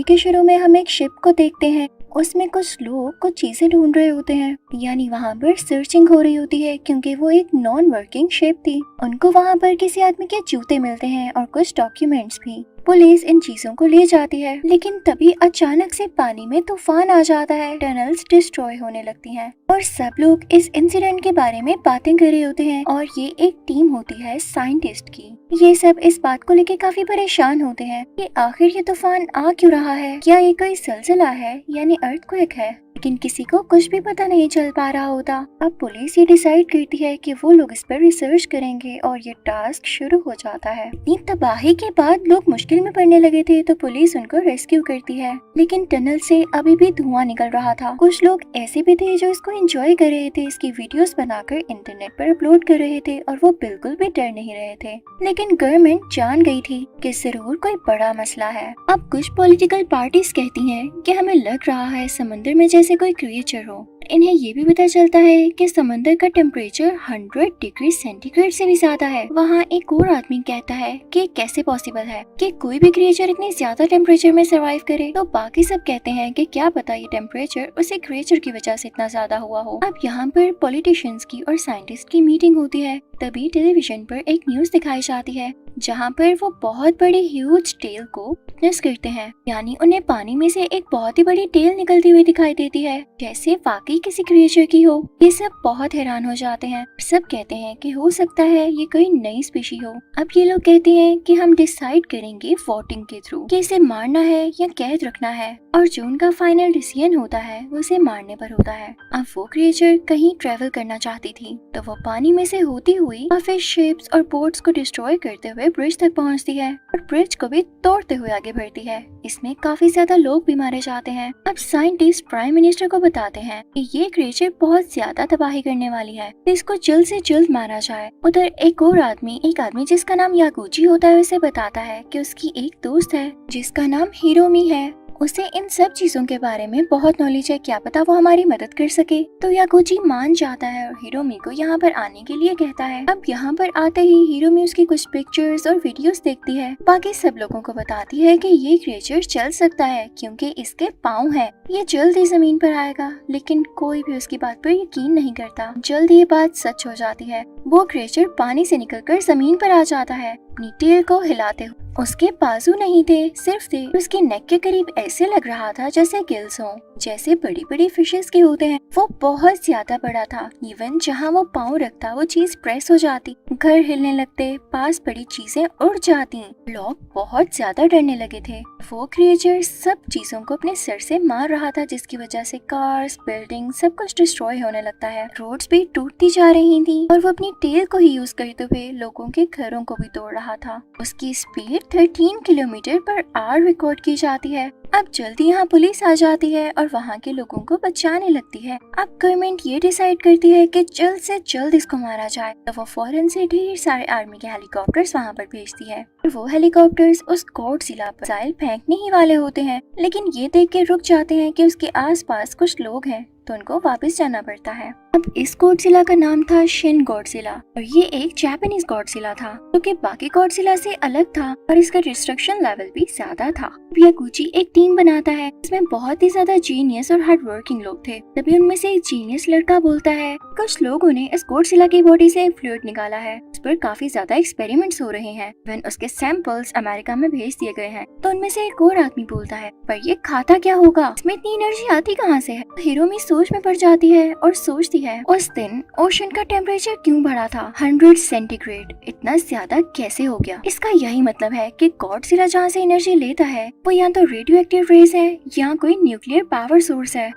Movie के शुरू में हम एक शिप को देखते हैं। उसमें कुछ लोग कुछ चीजें ढूंढ रहे होते हैं, यानी वहाँ पर सर्चिंग हो रही होती है क्योंकि वो एक नॉन वर्किंग शिप थी। उनको वहाँ पर किसी आदमी के जूते मिलते हैं और कुछ डॉक्यूमेंट्स भी। पुलिस इन चीजों को ले जाती है, लेकिन तभी अचानक से पानी में तूफान आ जाता है। टनल्स डिस्ट्रॉय होने लगती हैं और सब लोग इस इंसिडेंट के बारे में बातें कर रहे होते हैं और ये एक टीम होती है साइंटिस्ट की। ये सब इस बात को लेके काफी परेशान होते हैं कि आखिर ये तूफान आ क्यों रहा है, क्या ये कोई ज़लज़ला है यानी अर्थक्वेक है। लेकिन किसी को कुछ भी पता नहीं चल पा रहा होता। अब पुलिस ये डिसाइड करती है कि वो लोग इस पर रिसर्च करेंगे और ये टास्क शुरू हो जाता है। इतनी तबाही के बाद लोग मुश्किल में पड़ने लगे थे तो पुलिस उनको रेस्क्यू करती है, लेकिन टनल से अभी भी धुआं निकल रहा था। कुछ लोग ऐसे भी थे जो इसको एंजॉय कर रहे थे, इसकी वीडियोस बनाकर इंटरनेट पर अपलोड कर रहे थे और वो बिल्कुल भी डर नहीं रहे थे। लेकिन गवर्नमेंट जान गई थी कि जरूर कोई बड़ा मसला है। अब कुछ पॉलिटिकल पार्टीज कहती हैं कि हमें लग रहा है समंदर में जैसे कोई क्रिएचर हो। इन्हें ये भी पता चलता है कि समंदर का टेम्परेचर 100 डिग्री सेंटीग्रेड से भी ज्यादा है। वहाँ एक और आदमी कहता है कि कैसे पॉसिबल है कि कोई भी क्रिएचर इतने ज्यादा टेम्परेचर में सरवाइव करे। तो बाकी सब कहते हैं कि क्या पता ये टेम्परेचर उसी क्रिएचर की वजह से इतना ज्यादा हुआ हो। अब यहाँ पर पॉलिटिशियंस की और साइंटिस्ट की मीटिंग होती है। तभी टेलीविजन पर एक न्यूज दिखाई जाती है जहाँ पर वो बहुत बड़ी ह्यूज टेल को विटनेस करते हैं, यानी उन्हें पानी में से एक बहुत ही बड़ी टेल निकलती हुई दिखाई देती है जैसे वाकई किसी क्रिएचर की हो। ये सब बहुत हैरान हो जाते हैं। सब कहते हैं कि हो सकता है ये कोई नई स्पीशी हो। अब ये लोग कहते हैं कि हम डिसाइड करेंगे वोटिंग के थ्रू कि इसे मारना है या कैद रखना है, और जो उनका फाइनल डिसीजन होता है वो इसे मारने पर होता है। अब वो क्रिएचर कहीं ट्रेवल करना चाहती थी तो वो पानी में से होती हुई काफी शिप्स और बोट्स को डिस्ट्रॉय करते हुए ब्रिज तक पहुंचती है और ब्रिज को भी तोड़ते हुए आगे बढ़ती है। इसमें काफी ज्यादा लोग भी मारे जाते हैं। अब साइंटिस्ट प्राइम मिनिस्टर को बताते हैं कि ये क्रिएचर बहुत ज्यादा तबाही करने वाली है, इसको जल्द से जल्द मारा जाए। उधर एक और आदमी जिसका नाम यागुची होता है उसे बताता है कि उसकी एक दोस्त है जिसका नाम हिरोमी है। उसे इन सब चीजों के बारे में बहुत नॉलेज है, क्या पता वो हमारी मदद कर सके। तो यागुची मान जाता है और हिरोमी को यहाँ पर आने के लिए कहता है। अब यहाँ पर आते ही हिरोमी उसकी कुछ पिक्चर्स और वीडियोस देखती है। बाकी सब लोगों को बताती है कि ये क्रिएचर चल सकता है क्योंकि इसके पाँव हैं, ये जल्द ही जमीन पर आएगा। लेकिन कोई भी उसकी बात पर यकीन नहीं करता। जल्द ये बात सच हो जाती है। वो क्रिएचर पानी से निकलकर जमीन पर आ जाता है अपनी टेल को हिलाते हुए। उसके बाजू नहीं थे, सिर्फ थे। उसके नेक के करीब ऐसे लग रहा था जैसे गिल्स हों, जैसे बड़ी बड़ी फिशेस के होते हैं। वो बहुत ज्यादा बड़ा था। इवन जहाँ वो पाँव रखता वो चीज प्रेस हो जाती, घर हिलने लगते, पास पड़ी चीजें उड़ जाती। लोग बहुत ज्यादा डरने लगे थे। वो क्रिएचर सब चीजों को अपने सर से मार रहा था जिसकी वजह से कार्स, बिल्डिंग सब कुछ डिस्ट्रॉय होने लगता है। रोड्स भी टूटती जा रही थी और वो अपनी टेल को ही यूज करते हुए लोगों के घरों को भी तोड़ रहा था। उसकी speed 13 kilometre per hour record की जाती है। अब जल्दी यहाँ पुलिस आ जाती है और वहाँ के लोगों को बचाने लगती है। अब गवर्नमेंट ये डिसाइड करती है कि जल्द से जल्द इसको मारा जाए। तो वो फौरन से ढेर सारे आर्मी के हेलीकॉप्टर्स वहाँ पर भेजती है। वो हेलीकॉप्टर्स उस गॉडजिला पर मिसाइल फेंकने ही वाले होते हैं, लेकिन ये देख के रुक जाते हैं कि उसके आसपास कुछ लोग हैं तो उनको वापस जाना पड़ता है। अब इस गॉडजिला का नाम था शिन गॉडजिला और ये एक जापानीज गॉडजिला था जो कि बाकी गॉडजिला से अलग था और इसका डिस्ट्रक्शन लेवल भी ज्यादा था। यागुची एक टीम बनाता है इसमें बहुत ही ज्यादा जीनियस और हार्ड वर्किंग लोग थे। तभी उनमें से एक जीनियस लड़का बोलता है कुछ लोगों ने इस गॉडजिला की बॉडी से एक फ्लूइड निकाला है, इस पर काफी ज्यादा एक्सपेरिमेंट्स हो रहे हैं। when उसके सैंपल्स अमेरिका में भेज दिए गए हैं। तो उनमें से एक और आदमी बोलता है पर ये खाता क्या होगा, इसमें इतनी एनर्जी आती कहाँ से है। हिरोमी सोच में पड़ जाती है और सोचती है उस दिन ओशन का टेम्परेचर क्यों बढ़ा था 100 सेंटीग्रेड, इतना ज्यादा कैसे हो गया। इसका यही मतलब है कि गॉडजिला जहाँ से एनर्जी लेता है वो या तो रेडियो एक्टिव रेज है या कोई न्यूक्लियर पावर सोर्स है।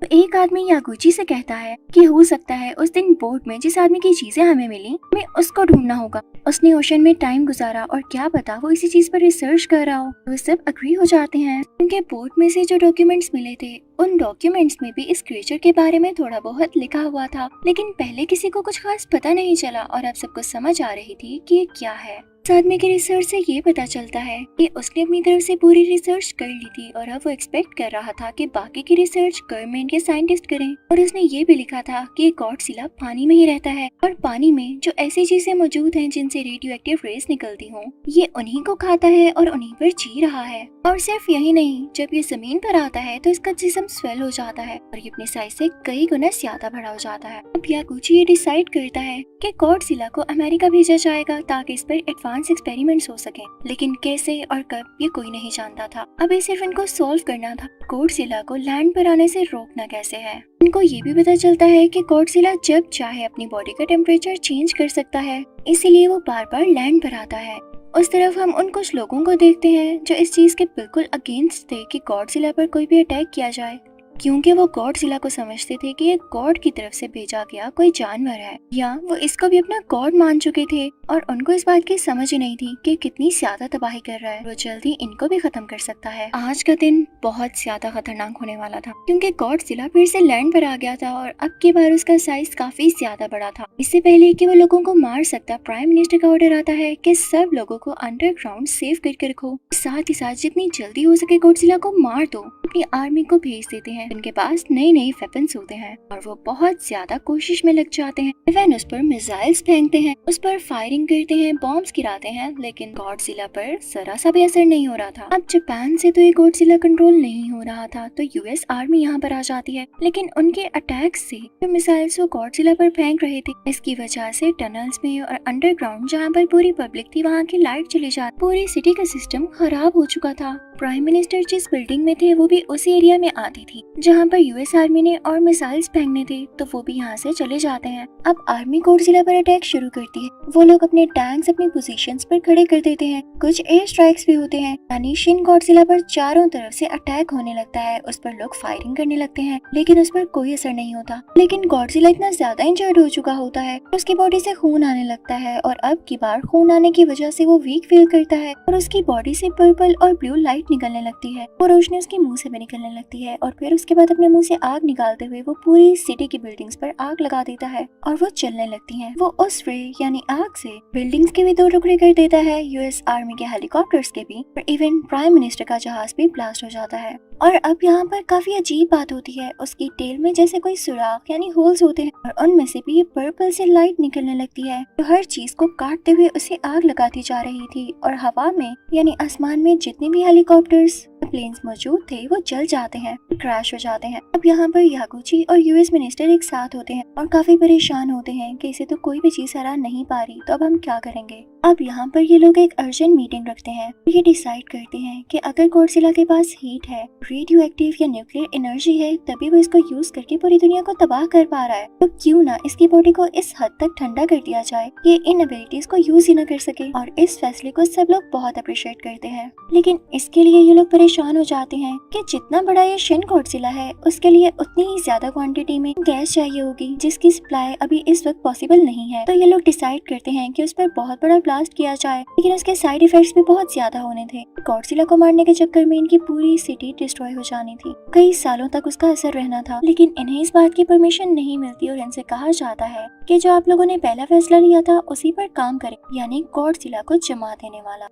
तो एक आदमी यागुची से कहता है कि हो सकता है उस दिन बोट में जिस आदमी की चीजें हमें मिली हमें उसको ढूंढना होगा। उसने ओशन में टाइम गुजारा और क्या पता वो इसी चीज पर रिसर्च कर रहा हो। वो सब अग्री हो जाते हैं क्योंकि बोट में से जो डॉक्यूमेंट्स मिले थे उन डॉक्यूमेंट्स में भी इस क्रिएचर के बारे में थोड़ा बहुत लिखा हुआ था, लेकिन पहले किसी को कुछ खास पता नहीं चला और अब सबको समझ आ रही थी कि ये क्या है। इस आदमी की रिसर्च से ये पता चलता है कि उसने अपनी तरफ से पूरी रिसर्च कर ली थी और अब वो एक्सपेक्ट कर रहा था कि बाकी की रिसर्च गवर्नमेंट के साइंटिस्ट करें। और उसने ये भी लिखा था कि गॉडजिला पानी में ही रहता है और पानी में जो ऐसी चीजें मौजूद हैं जिनसे रेडियो एक्टिव रेस निकलती हों, ये उन्हीं को खाता है और उन्हीं पर जी रहा है। और सिर्फ यही नहीं, जब ये जमीन पर आता है तो इसका जिस्म स्वेल हो जाता है और ये अपनी साइज से कई गुना ज्यादा बड़ा हो जाता है। अब यागुची ये डिसाइड करता है कि गॉडजिला को अमेरिका भेजा जाएगा ताकि इस पर एडवांस एक्सपेरिमेंट्स हो सके, लेकिन कैसे और कब ये कोई नहीं जानता था। अभी सिर्फ इनको सॉल्व करना था गॉडजिला को लैंड पर आने से रोकना कैसे है। इनको ये भी पता चलता है कि गॉडजिला जब चाहे अपनी बॉडी का टेम्परेचर चेंज कर सकता है, इसीलिए वो बार बार लैंड पर आता है। उस तरफ हम उन कुछ लोगों को देखते हैं जो इस चीज के बिल्कुल अगेंस्ट थे कि गॉडजिला पर कोई भी अटैक किया जाए, क्योंकि वो गॉडजिला को समझते थे कि ये गॉड की तरफ से भेजा गया कोई जानवर है, या वो इसको भी अपना गॉड मान चुके थे और उनको इस बात की समझ ही नहीं थी कि कितनी ज्यादा तबाही कर रहा है। वो जल्दी इनको भी खत्म कर सकता है। आज का दिन बहुत ज्यादा खतरनाक होने वाला था क्योंकि गॉडजिला फिर से लैंड पर आ गया था और अब की बार उसका साइज काफी ज्यादा बड़ा था। इससे पहले कि वो लोगों को मार सकता, प्राइम मिनिस्टर का ऑर्डर आता है कि सब लोगों को अंडरग्राउंड सेव करके रखो, साथ ही साथ जितनी जल्दी हो सके गॉडजिला को मार दो। अपनी आर्मी को भेज देते हैं, उनके पास नए नए वेपन्स होते हैं और वो बहुत ज्यादा कोशिश में लग जाते हैं। इवन उस पर मिसाइल्स फेंकते हैं, उस पर फायरिंग करते हैं, बॉम्ब्स गिराते हैं, लेकिन गॉडजिला पर जरा सा भी असर नहीं हो रहा था। अब जापान से तो ये गॉडजिला कंट्रोल नहीं हो रहा था तो यूएस आर्मी यहाँ पर आ जाती है, लेकिन उनके अटैक से जो मिसाइल्स वो गॉडजिला पर फेंक रहे थे, इसकी वजह से टनल्स में और अंडरग्राउंड जहाँ पर पूरी पब्लिक थी वहाँ की लाइट चली जाती, पूरी सिटी का सिस्टम खराब हो चुका था। प्राइम मिनिस्टर जिस बिल्डिंग में थे वो भी उसी एरिया में आती थी जहाँ पर यूएस आर्मी ने और मिसाइल्स फेंकने थे, तो वो भी यहाँ से चले जाते हैं। अब आर्मी गॉडजिला पर अटैक शुरू करती है। वो लोग अपने टैंक्स अपनी पोजीशंस पर खड़े कर देते हैं, कुछ एयर स्ट्राइक्स भी होते हैं, यानी शिन गॉडजिला पर चारों तरफ से अटैक होने लगता है। उस पर लोग फायरिंग करने लगते हैं, लेकिन उस पर कोई असर नहीं होता। लेकिन गॉडजिला इतना ज्यादा इंजर्ड हो चुका होता है, उसकी बॉडी से खून आने लगता है और अब की बार खून आने की वजह से वो वीक फील करता है और उसकी बॉडी से पर्पल और ब्लू लाइट निकलने लगती है। वो रोशनी उसके मुंह से भी निकलने लगती है और फिर उसके बाद अपने मुंह से आग निकालते हुए वो पूरी सिटी की बिल्डिंग्स पर आग लगा देता है और वो चलने लगती हैं। वो उस रे यानी आग से बिल्डिंग्स के भी दो टुकड़े कर देता है, यूएस आर्मी के हेलीकॉप्टर्स के भी, और इवन प्राइम मिनिस्टर का जहाज भी ब्लास्ट हो जाता है। और अब यहाँ पर काफी अजीब बात होती है, उसकी टेल में जैसे कोई सुराख यानी होल्स होते हैं और उनमें से भी पर्पल से लाइट निकलने लगती है जो हर चीज को काटते हुए उसे आग लगाती जा रही थी। और हवा में यानी आसमान में जितने भी हेलीकॉप्टर्स प्लेन्स मौजूद थे वो जल जाते हैं, क्रैश हो जाते हैं। अब यहाँ पर यागुची और यूएस मिनिस्टर एक साथ होते हैं और काफी परेशान होते हैं कि इसे तो कोई भी चीज हरा नहीं पा रही, तो अब हम क्या करेंगे। अब यहाँ पर ये लोग एक अर्जेंट मीटिंग रखते हैं। ये डिसाइड करते हैं कि अगर गॉडजिला के पास हीट है, रेडियो एक्टिव या न्यूक्लियर एनर्जी है, तभी वो इसको यूज करके पूरी दुनिया को तबाह कर पा रहा है, तो क्यों ना इसकी बॉडी को इस हद तक ठंडा कर दिया जाए ये इन एबिलिटीज को यूज ही न कर सके। और इस फैसले को सब लोग बहुत अप्रिशिएट करते हैं, लेकिन इसके लिए ये लोग परेशान हो जाते हैं कि जितना बड़ा ये शिन गॉडजिला है उसके लिए उतनी ही ज्यादा क्वांटिटी में गैस चाहिए होगी जिसकी सप्लाई अभी इस वक्त पॉसिबल नहीं है। तो ये लोग डिसाइड करते हैं कि उस पर बहुत बड़ा ब्लास्ट किया जाए, लेकिन उसके साइड इफेक्ट्स भी बहुत ज्यादा होने थे। गॉडजिला को मारने के चक्कर में इनकी पूरी सिटी डिस्ट्रॉय हो जानी थी, कई सालों तक उसका असर रहना था, लेकिन इन्हें इस बात की परमिशन नहीं मिलती और इनसे कहा जाता है कि जो आप लोगों ने पहला फैसला लिया था उसी पर काम करें, यानी गॉडजिला को जमा देने वाला।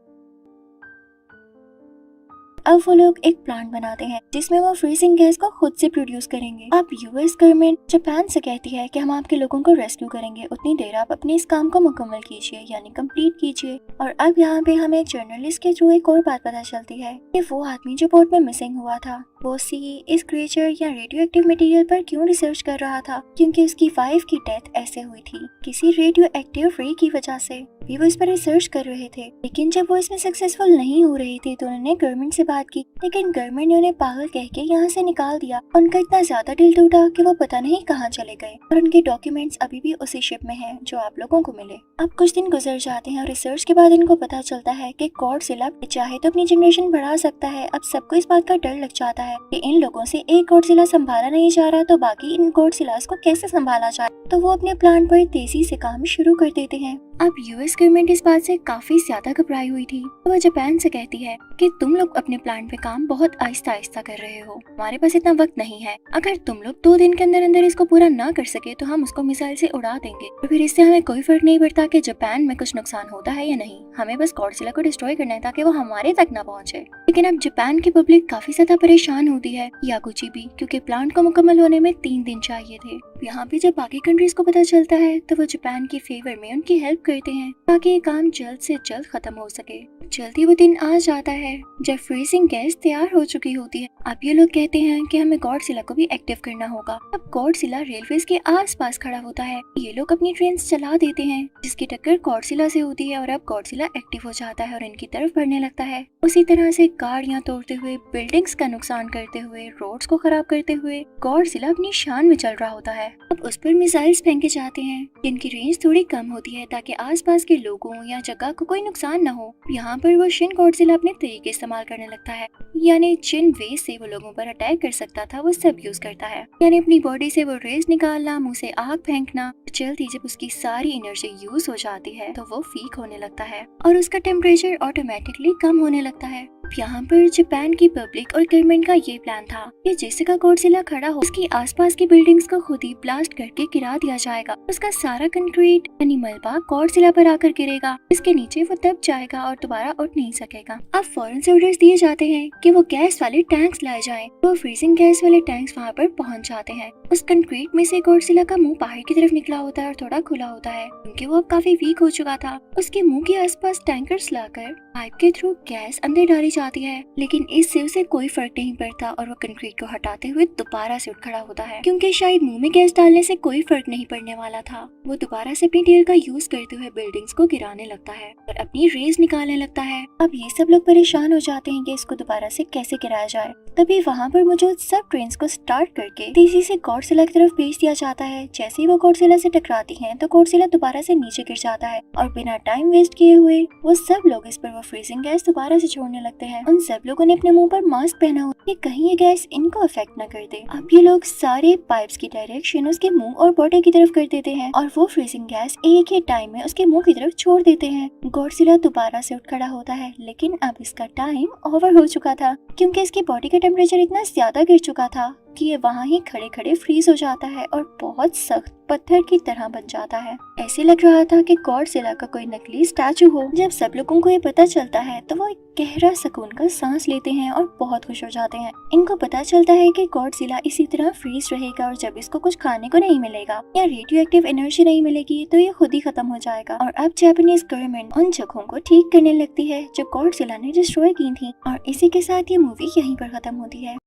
अब वो लोग एक प्लांट बनाते हैं जिसमें वो फ्रीजिंग गैस को खुद से प्रोड्यूस करेंगे। अब यूएस गवर्नमेंट जापान से कहती है कि हम आपके लोगों को रेस्क्यू करेंगे, उतनी देर आप अपने इस काम को मुकम्मल कीजिए यानी कंप्लीट कीजिए। और अब यहाँ पे हमें एक जर्नलिस्ट के थ्रू एक और बात पता चलती है कि वो आदमी जो बोट में मिसिंग हुआ था वो इस क्रिएचर या रेडियो एक्टिव मटेरियल पर क्यों रिसर्च कर रहा था, क्योंकि उसकी वाइफ की डेथ ऐसे हुई थी किसी रेडियो एक्टिव रे की वजह से। भी वो इस पर रिसर्च कर रहे थे, लेकिन जब वो इसमें सक्सेसफुल नहीं हो रही थी तो उन्होंने गवर्नमेंट से बात की, लेकिन गवर्नमेंट ने उन्हें पागल कह के यहाँ से निकाल दिया। उनका इतना ज्यादा दिल टूटा कि वो पता नहीं कहाँ चले गए और उनके डॉक्यूमेंट्स अभी भी उसी शिप में हैं जो आप लोगों को मिले। अब कुछ दिन गुजर जाते हैं और रिसर्च के बाद इनको पता चलता है कि गॉडजिला चाहे तो अपनी जनरेशन बढ़ा सकता है। अब सबको इस बात का डर लग जाता है कि इन लोगों से एक गॉडजिला संभाला नहीं जा रहा तो बाकी इन गॉडजिलास को कैसे संभाला जाए, तो वो अपने प्लान पर तेजी से काम शुरू कर देते हैं। अब यूएस यूएस गवर्नमेंट इस बात से काफी ज्यादा घबराई हुई थी। तो वो जापान से कहती है कि तुम लोग अपने प्लान पे काम बहुत आहिस्ता आहिस्ता कर रहे हो, हमारे पास इतना वक्त नहीं है। अगर तुम लोग 2 दिन के अंदर अंदर इसको पूरा ना कर सके तो हम उसको मिसाइल से उड़ा देंगे और फिर इससे हमें कोई फर्क नहीं पड़ता कि जापान में कुछ नुकसान होता है या नहीं, हमें बस गॉडजिला को डिस्ट्रॉय करना है ताकि वो हमारे तक ना पहुंचे। लेकिन अब जापान की पब्लिक काफी ज्यादा परेशान होती है, यागुची भी, क्योंकि प्लांट को मुकम्मल होने में 3 दिन चाहिए थे। यहाँ पे जब बाकी कंट्रीज को पता चलता है तो वो जापान के फेवर में उनकी हेल्प करते हैं ताकि ये काम जल्द से जल्द खत्म हो सके। जल्दी वो दिन आ जाता है जब फ्रीजिंग गैस तैयार हो चुकी होती है। अब ये लोग कहते हैं कि हमें गॉडजिला को भी एक्टिव करना होगा। अब गॉडजिला रेलवेज के आसपास खड़ा होता है। ये लोग अपनी ट्रेन चला देते हैं जिसकी टक्कर गॉडजिला से होती है और अब गॉडजिला एक्टिव हो जाता है और इनकी तरफ बढ़ने लगता है। उसी तरह से गाड़ियां तोड़ते हुए, बिल्डिंग्स का नुकसान करते हुए, रोड्स को खराब करते हुए गॉडजिला अपनी शान में चल रहा होता है। अब उस पर मिसाइल्स फेंके जाते हैं जिनकी रेंज थोड़ी कम होती है ताकि आसपास के लोगों या जगह को कोई नुकसान न हो। यहाँ पर वो शिन गॉडजिला अपने तरीके इस्तेमाल करने लगता है, यानी जिन वे से वो लोगों पर अटैक कर सकता था वो सब यूज करता है, यानी अपनी बॉडी से वो रेज निकालना, मुंह से आग फेंकना। जल्दी जब उसकी सारी एनर्जी यूज हो जाती है तो वो वीक होने लगता है और उसका टेम्परेचर ऑटोमेटिकली कम होने लगता है। यहाँ पर जापान की पब्लिक और गवर्नमेंट का ये प्लान था कि जिस जगह गॉडजिला खड़ा हो उसकी आसपास की बिल्डिंग्स को खुद ही ब्लास्ट करके गिरा दिया जाएगा। उसका सारा कंक्रीट यानी मलबा गॉडजिला पर आकर गिरेगा, इसके नीचे वो दब जाएगा और दोबारा उठ नहीं सकेगा। अब फौरन से ऑर्डर्स दिए जाते हैं कि वो गैस वाले टैंक्स लाए जाएं। वो फ्रीजिंग गैस वाले टैंक्स वहाँ पर पहुँच जाते हैं। उस कंक्रीट में से गॉडजिला का मुंह बाहर की तरफ निकला होता है और थोड़ा खुला होता है क्योंकि वो अब काफी वीक हो चुका था। उसके मुंह के आसपास टैंकर्स लाकर पाइप के थ्रू गैस अंदर डाली जाती है, लेकिन इससे उसे कोई फर्क नहीं पड़ता और वो कंक्रीट को हटाते हुए दोबारा से उठ खड़ा होता है क्योंकि शायद मुंह में गैस डालने से कोई फर्क नहीं पड़ने वाला था। वो दोबारा से अपनी टेल का यूज करते हुए बिल्डिंग्स को गिराने लगता है और अपनी रेज निकालने लगता है। अब ये सब लोग परेशान हो जाते हैं कि इसको दोबारा से कैसे गिराया जाए। तभी वहाँ पर मौजूद सब ट्रेन को स्टार्ट करके तेजी से गॉडजिला की तरफ भेज दिया जाता है। जैसे ही वो गॉडजिला से टकराती हैं तो गॉडजिला दोबारा से नीचे गिर जाता है और बिना टाइम वेस्ट किए हुए वो सब लोग इस पर वो फ्रीजिंग गैस दोबारा से छोड़ने लगते हैं। उन सब लोगों ने अपने मुंह पर मास्क पहना हो कि कहीं ये गैस इनको अफेक्ट न कर दे। अब ये लोग सारे पाइप्स की डायरेक्शन उसके मुंह और बॉडी की तरफ कर देते हैं और वो फ्रीजिंग गैस एक ही टाइम में उसके मुंह की तरफ छोड़ देते हैं। गॉडजिला दोबारा से उठ खड़ा होता है, लेकिन अब इसका टाइम ओवर हो चुका था क्योंकि इसकी बॉडी का टेम्परेचर इतना ज्यादा गिर चुका था कि ये वहाँ ही खड़े खड़े फ्रीज हो जाता है और बहुत सख्त पत्थर की तरह बन जाता है। ऐसे लग रहा था कि गॉडजिला का कोई नकली स्टैचू हो। जब सब लोगों को ये पता चलता है तो वो एक गहरा सुकून का सांस लेते हैं और बहुत खुश हो जाते हैं। इनको पता चलता है कि गॉडजिला इसी तरह फ्रीज रहेगा और जब इसको कुछ खाने को नहीं मिलेगा या रेडियो एक्टिव एनर्जी नहीं मिलेगी तो ये खुद ही खत्म हो जाएगा। और अब जापानीज गवर्नमेंट उन जगहों को ठीक करने लगती है जो गॉडजिला ने डिस्ट्रॉय की थी। और इसी के साथ ये मूवी यहीं पर खत्म होती है।